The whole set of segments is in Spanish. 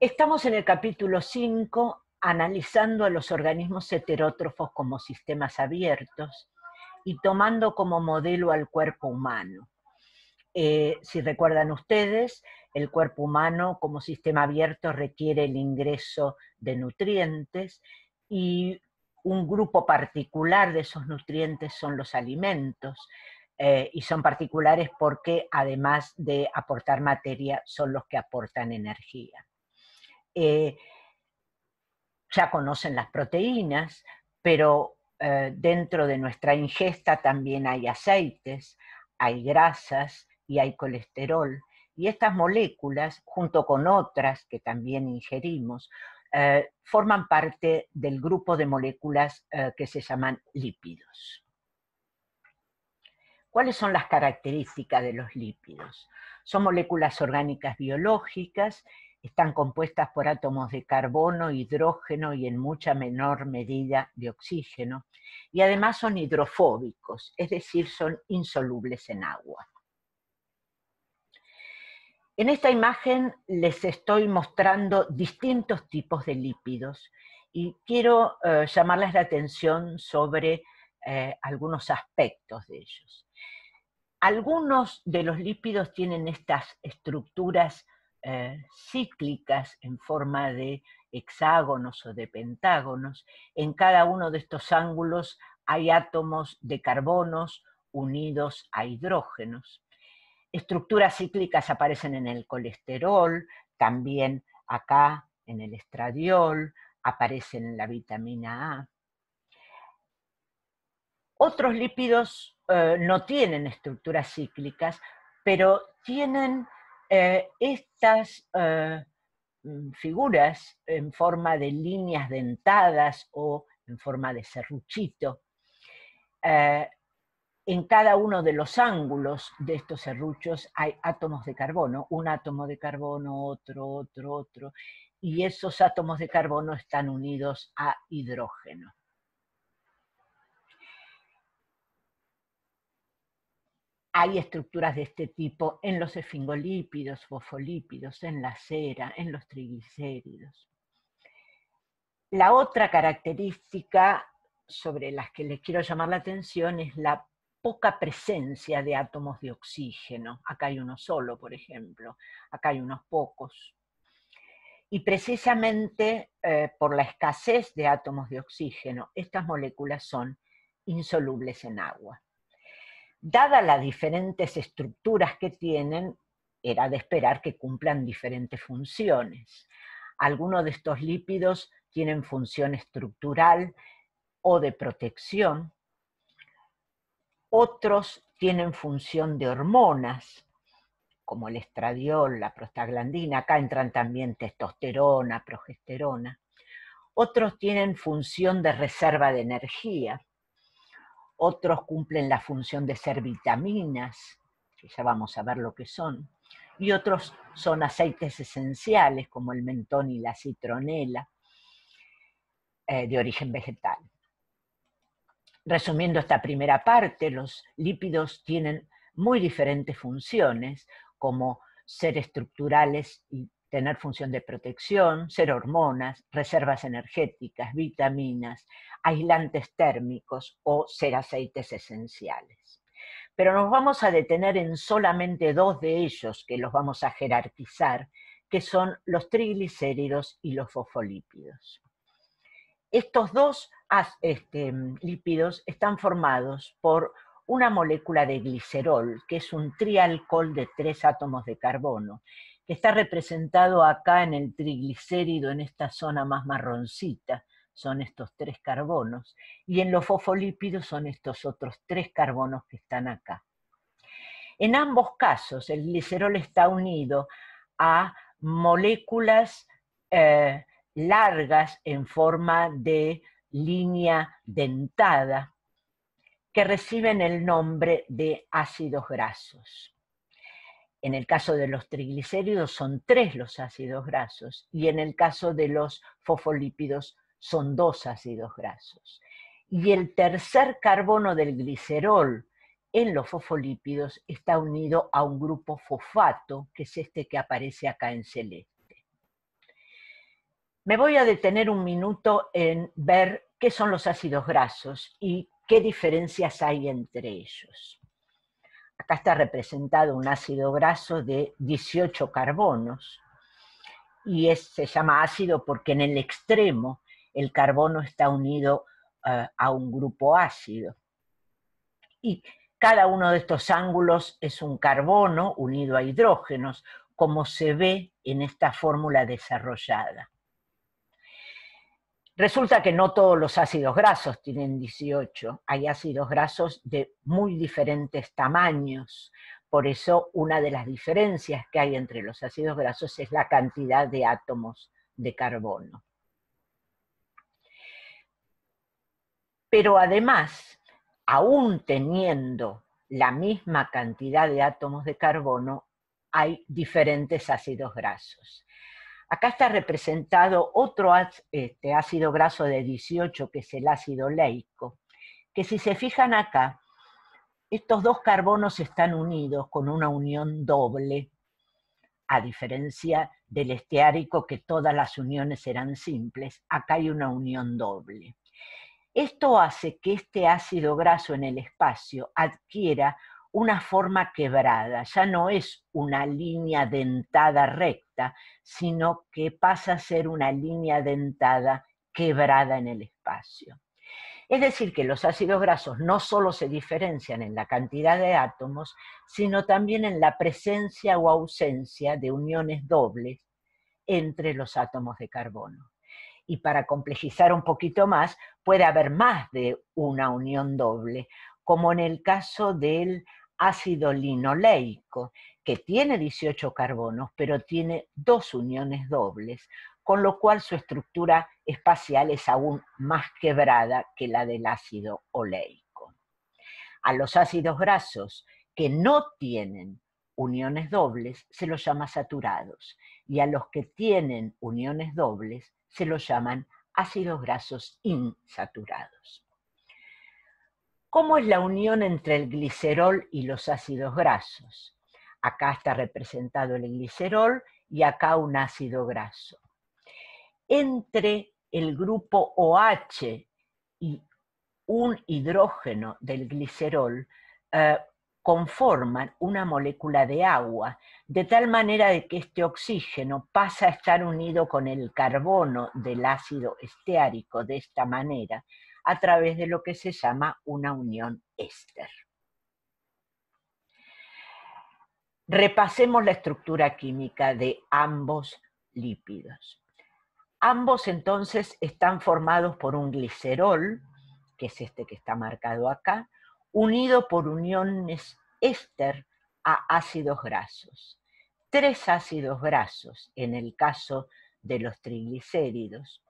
Estamos en el capítulo 5, analizando a los organismos heterótrofos como sistemas abiertos y tomando como modelo al cuerpo humano. Si recuerdan ustedes, el cuerpo humano como sistema abierto requiere el ingreso de nutrientes y un grupo particular de esos nutrientes son los alimentos, y son particulares porque además de aportar materia son los que aportan energía. Ya conocen las proteínas, pero dentro de nuestra ingesta también hay aceites, hay grasas y hay colesterol. Y estas moléculas, junto con otras que también ingerimos, forman parte del grupo de moléculas que se llaman lípidos. ¿Cuáles son las características de los lípidos? Son moléculas orgánicas biológicas, están compuestas por átomos de carbono, hidrógeno y en mucha menor medida de oxígeno, y además son hidrofóbicos, es decir, son insolubles en agua. En esta imagen les estoy mostrando distintos tipos de lípidos y quiero llamarles la atención sobre algunos aspectos de ellos. Algunos de los lípidos tienen estas estructuras cíclicas en forma de hexágonos o de pentágonos. En cada uno de estos ángulos hay átomos de carbonos unidos a hidrógenos. Estructuras cíclicas aparecen en el colesterol, también acá en el estradiol, aparecen en la vitamina A. Otros lípidos no tienen estructuras cíclicas, pero tienen estas figuras en forma de líneas dentadas o en forma de serruchito. En cada uno de los ángulos de estos serruchos hay átomos de carbono, un átomo de carbono, otro, y esos átomos de carbono están unidos a hidrógeno. Hay estructuras de este tipo en los esfingolípidos, fosfolípidos, en la cera, en los triglicéridos. La otra característica sobre las que les quiero llamar la atención es la poca presencia de átomos de oxígeno. Acá hay uno solo, por ejemplo, acá hay unos pocos. Y precisamente por la escasez de átomos de oxígeno, estas moléculas son insolubles en agua. Dadas las diferentes estructuras que tienen, era de esperar que cumplan diferentes funciones. Algunos de estos lípidos tienen función estructural o de protección, otros tienen función de hormonas, como el estradiol, la prostaglandina, acá entran también testosterona, progesterona. Otros tienen función de reserva de energía, otros cumplen la función de ser vitaminas, que ya vamos a ver lo que son, y otros son aceites esenciales, como el mentón y la citronela, de origen vegetal. Resumiendo esta primera parte, los lípidos tienen muy diferentes funciones, como ser estructurales y tener función de protección, ser hormonas, reservas energéticas, vitaminas, aislantes térmicos o ser aceites esenciales. Pero nos vamos a detener en solamente dos de ellos, que los vamos a jerarquizar, que son los triglicéridos y los fosfolípidos. Estos dos lípidos están formados por una molécula de glicerol, que es un trialcohol de 3 átomos de carbono, que está representado acá en el triglicérido, en esta zona más marroncita, son estos 3 carbonos, y en los fosfolípidos son estos otros 3 carbonos que están acá. En ambos casos, el glicerol está unido a moléculas largas en forma de línea dentada que reciben el nombre de ácidos grasos. En el caso de los triglicéridos son 3 los ácidos grasos y en el caso de los fosfolípidos son 2 ácidos grasos. Y el tercer carbono del glicerol en los fosfolípidos está unido a un grupo fosfato, que es este que aparece acá en celeste. Me voy a detener un minuto en ver qué son los ácidos grasos y qué diferencias hay entre ellos. Acá está representado un ácido graso de 18 carbonos y se llama ácido porque en el extremo el carbono está unido a un grupo ácido. Y cada uno de estos ángulos es un carbono unido a hidrógenos, como se ve en esta fórmula desarrollada. Resulta que no todos los ácidos grasos tienen 18, hay ácidos grasos de muy diferentes tamaños. Por eso una de las diferencias que hay entre los ácidos grasos es la cantidad de átomos de carbono. Pero además, aún teniendo la misma cantidad de átomos de carbono, hay diferentes ácidos grasos. Acá está representado otro ácido graso de 18, que es el ácido leico, que si se fijan acá, estos dos carbonos están unidos con una unión doble, a diferencia del esteárico, que todas las uniones eran simples. Acá hay una unión doble. Esto hace que este ácido graso en el espacio adquiera una forma quebrada, ya no es una línea dentada recta, sino que pasa a ser una línea dentada quebrada en el espacio. Es decir, que los ácidos grasos no solo se diferencian en la cantidad de átomos, sino también en la presencia o ausencia de uniones dobles entre los átomos de carbono. Y para complejizar un poquito más, puede haber más de una unión doble, como en el caso del ácido linoleico, que tiene 18 carbonos, pero tiene dos uniones dobles, con lo cual su estructura espacial es aún más quebrada que la del ácido oleico. A los ácidos grasos que no tienen uniones dobles se los llama saturados, y a los que tienen uniones dobles se los llaman ácidos grasos insaturados. ¿Cómo es la unión entre el glicerol y los ácidos grasos? Acá está representado el glicerol y acá un ácido graso. Entre el grupo OH y un hidrógeno del glicerol conforman una molécula de agua, de tal manera de que este oxígeno pasa a estar unido con el carbono del ácido esteárico de esta manera, a través de lo que se llama una unión éster. Repasemos la estructura química de ambos lípidos. Ambos entonces están formados por un glicerol, que es este que está marcado acá, unido por uniones éster a ácidos grasos. 3 ácidos grasos en el caso de los triglicéridos,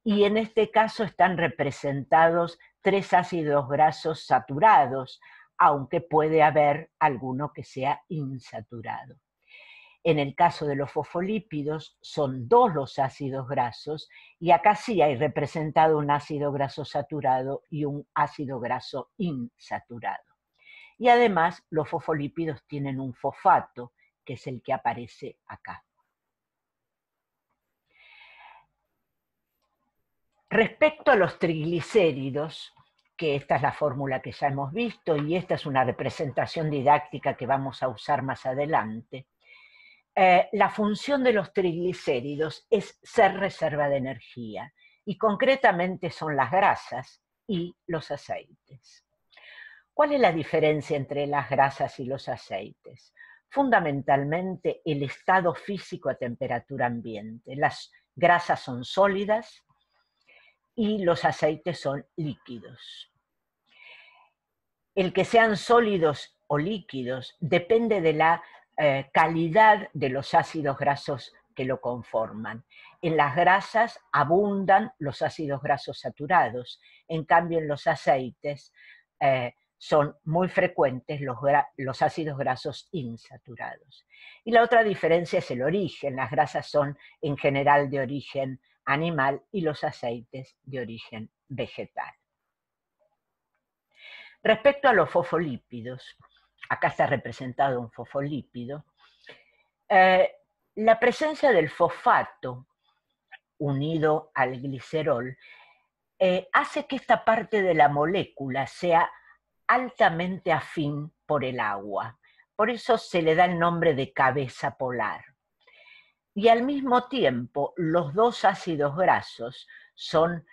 y en este caso están representados 3 ácidos grasos saturados, aunque puede haber alguno que sea insaturado. En el caso de los fosfolípidos son 2 los ácidos grasos, y acá sí hay representado un ácido graso saturado y un ácido graso insaturado. Y además los fosfolípidos tienen un fosfato, que es el que aparece acá. Respecto a los triglicéridos, que esta es la fórmula que ya hemos visto y esta es una representación didáctica que vamos a usar más adelante, la función de los triglicéridos es ser reserva de energía, y concretamente son las grasas y los aceites. ¿Cuál es la diferencia entre las grasas y los aceites? Fundamentalmente el estado físico a temperatura ambiente. Las grasas son sólidas y los aceites son líquidos. El que sean sólidos o líquidos depende de la calidad de los ácidos grasos que lo conforman. En las grasas abundan los ácidos grasos saturados, en cambio en los aceites son muy frecuentes los ácidos grasos insaturados. Y la otra diferencia es el origen. Las grasas son en general de origen animal y los aceites de origen vegetal. Respecto a los fosfolípidos, acá está representado un fosfolípido, la presencia del fosfato unido al glicerol, hace que esta parte de la molécula sea altamente afín por el agua. Por eso se le da el nombre de cabeza polar. Y al mismo tiempo, los dos ácidos grasos son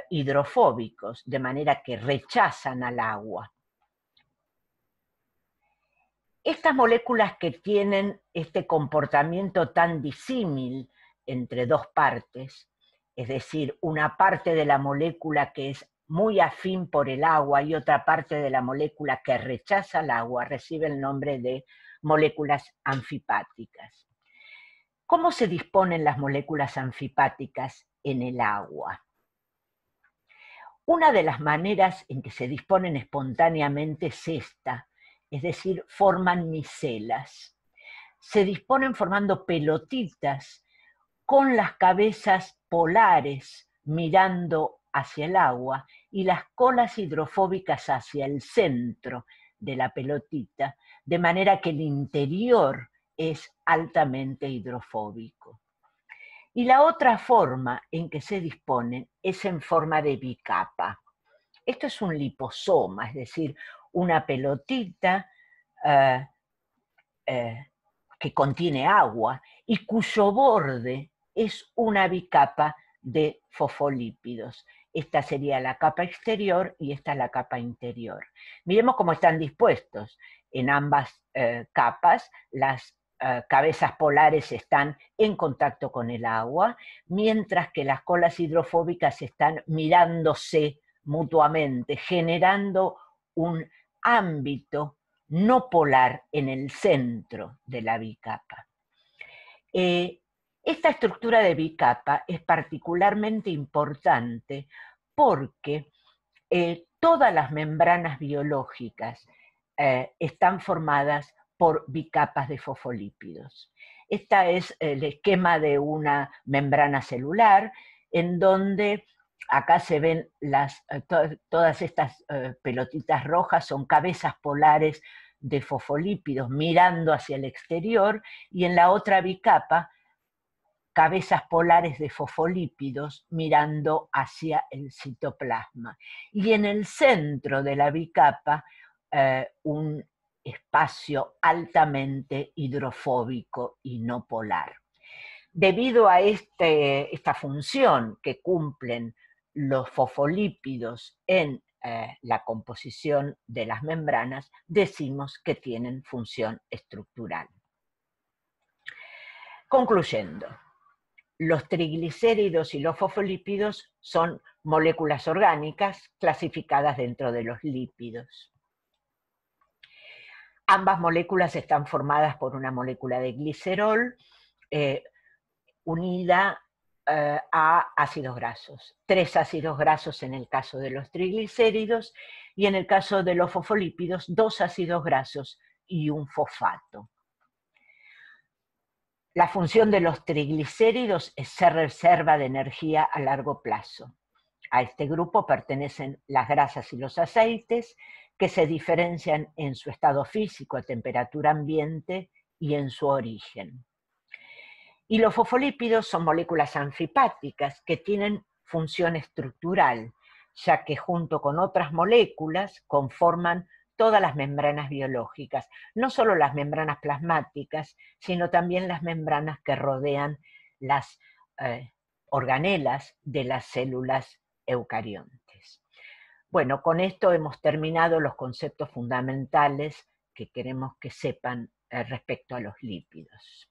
hidrofóbicos, de manera que rechazan al agua. Estas moléculas que tienen este comportamiento tan disímil entre dos partes, es decir, una parte de la molécula que es muy afín por el agua y otra parte de la molécula que rechaza el agua, recibe el nombre de moléculas anfipáticas. ¿Cómo se disponen las moléculas anfipáticas en el agua? Una de las maneras en que se disponen espontáneamente es esta, es decir, forman micelas. Se disponen formando pelotitas con las cabezas polares mirando hacia el agua y las colas hidrofóbicas hacia el centro de la pelotita, de manera que el interior es altamente hidrofóbico. Y la otra forma en que se disponen es en forma de bicapa. Esto es un liposoma, es decir, una pelotita que contiene agua y cuyo borde es una bicapa de fosfolípidos. Esta sería la capa exterior y esta la capa interior. Miremos cómo están dispuestos. En ambas capas, las cabezas polares están en contacto con el agua, mientras que las colas hidrofóbicas están mirándose mutuamente, generando un ámbito no polar en el centro de la bicapa. Esta estructura de bicapa es particularmente importante porque todas las membranas biológicas están formadas por bicapas de fosfolípidos. Este es el esquema de una membrana celular en donde acá se ven todas estas pelotitas rojas, son cabezas polares de fosfolípidos mirando hacia el exterior, y en la otra bicapa, cabezas polares de fosfolípidos mirando hacia el citoplasma. Y en el centro de la bicapa, un espacio altamente hidrofóbico y no polar. Debido a esta función que cumplen los fosfolípidos en la composición de las membranas, decimos que tienen función estructural. Concluyendo, los triglicéridos y los fosfolípidos son moléculas orgánicas clasificadas dentro de los lípidos. Ambas moléculas están formadas por una molécula de glicerol unida a ácidos grasos. 3 ácidos grasos en el caso de los triglicéridos y en el caso de los fosfolípidos 2 ácidos grasos y un fosfato. La función de los triglicéridos es ser reserva de energía a largo plazo. A este grupo pertenecen las grasas y los aceites, que se diferencian en su estado físico a temperatura ambiente y en su origen. Y los fosfolípidos son moléculas anfipáticas que tienen función estructural, ya que junto con otras moléculas conforman todas las membranas biológicas, no solo las membranas plasmáticas, sino también las membranas que rodean las organelas de las células eucariontes. Bueno, con esto hemos terminado los conceptos fundamentales que queremos que sepan respecto a los lípidos.